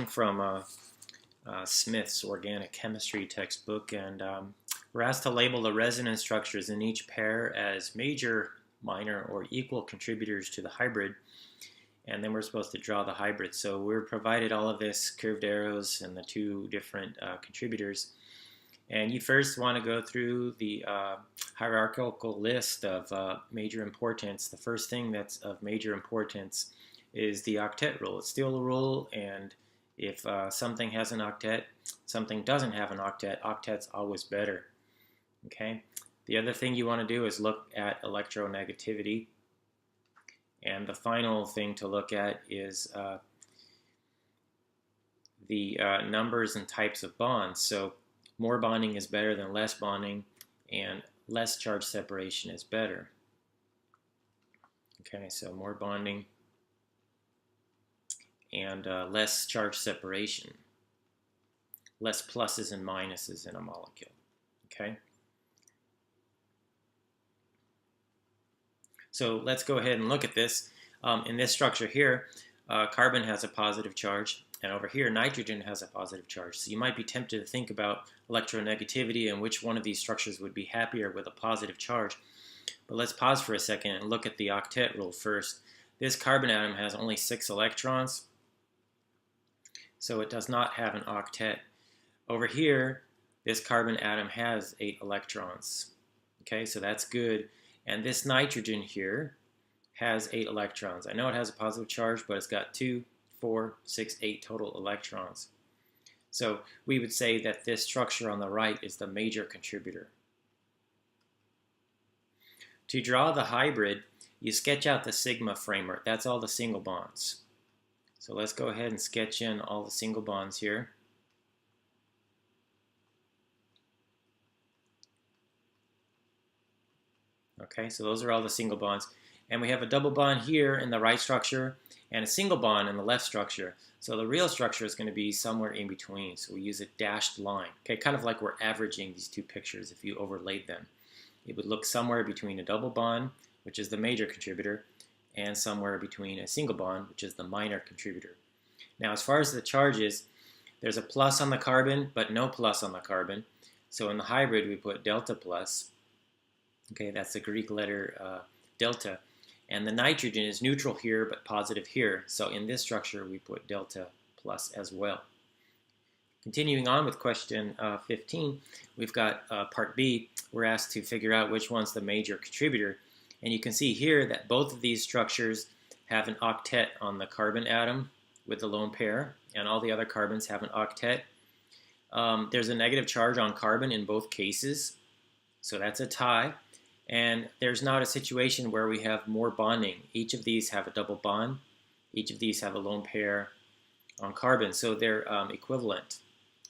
From Smith's organic chemistry textbook, and we're asked to label the resonance structures in each pair as major, minor, or equal contributors to the hybrid, and then we're supposed to draw the hybrid. So we're provided all of this curved arrows and the two different contributors, and you first want to go through the hierarchical list of major importance. The first thing that's of major importance is the octet rule. It's still a rule, and if something has an octet, something doesn't have an octet, octet's always better. Okay. The other thing you want to do is look at electronegativity, and the final thing to look at is the numbers and types of bonds. So more bonding is better than less bonding, and less charge separation is better. Okay, so more bonding and less charge separation, less pluses and minuses in a molecule. Okay. So let's go ahead and look at this. In this structure here, carbon has a positive charge, and over here nitrogen has a positive charge. So you might be tempted to think about electronegativity and which one of these structures would be happier with a positive charge. But let's pause for a second and look at the octet rule first. This carbon atom has only 6 electrons, so it does not have an octet. Over here, this carbon atom has 8 electrons. Okay, so that's good. And this nitrogen here has 8 electrons. I know it has a positive charge, but it's got 2, 4, 6, 8 total electrons. So we would say that this structure on the right is the major contributor. To draw the hybrid, you sketch out the sigma framework. That's all the single bonds. So let's go ahead and sketch in all the single bonds here. Okay, so those are all the single bonds. And we have a double bond here in the right structure and a single bond in the left structure. So the real structure is going to be somewhere in between. So we use a dashed line. Okay, kind of like we're averaging these two pictures if you overlaid them. It would look somewhere between a double bond, which is the major contributor, and somewhere between a single bond, which is the minor contributor. Now, as far as the charges, there's a plus on the carbon, but no plus on the carbon. So in the hybrid, we put delta plus. Okay, that's the Greek letter delta. And the nitrogen is neutral here, but positive here. So in this structure, we put delta plus as well. Continuing on with question 15, we've got part B. We're asked to figure out which one's the major contributor. And you can see here that both of these structures have an octet on the carbon atom with the lone pair, and all the other carbons have an octet. There's a negative charge on carbon in both cases, so that's a tie. And there's not a situation where we have more bonding. Each of these have a double bond. Each of these have a lone pair on carbon, so they're equivalent.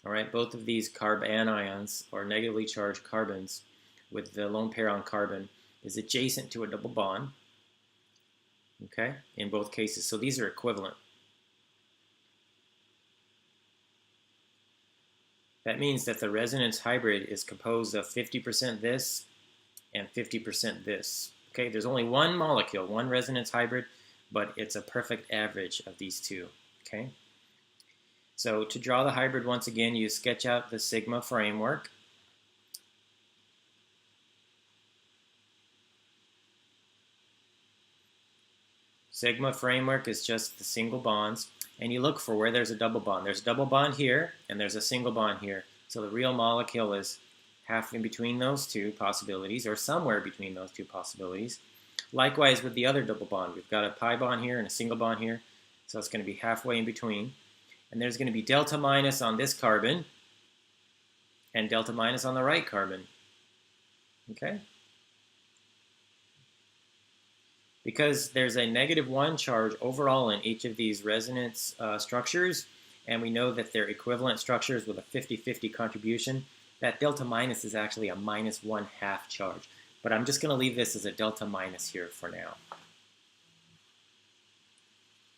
All right, both of these carbanions, or negatively charged carbons with the lone pair on carbon, is adjacent to a double bond, okay, in both cases. So these are equivalent. That means that the resonance hybrid is composed of 50% this and 50% this. Okay, there's only one molecule, one resonance hybrid, but it's a perfect average of these two. Okay, so to draw the hybrid, once again, you sketch out the sigma framework. Sigma framework is just the single bonds, and you look for where there's a double bond. There's a double bond here, and there's a single bond here. So the real molecule is half in between those two possibilities, or somewhere between those two possibilities. Likewise with the other double bond. We've got a pi bond here and a single bond here, so it's going to be halfway in between. And there's going to be delta minus on this carbon, and delta minus on the right carbon. Okay? Because there's a -1 charge overall in each of these resonance structures, and we know that they're equivalent structures with a 50-50 contribution, that delta minus is actually a -1/2 charge. But I'm just going to leave this as a delta minus here for now.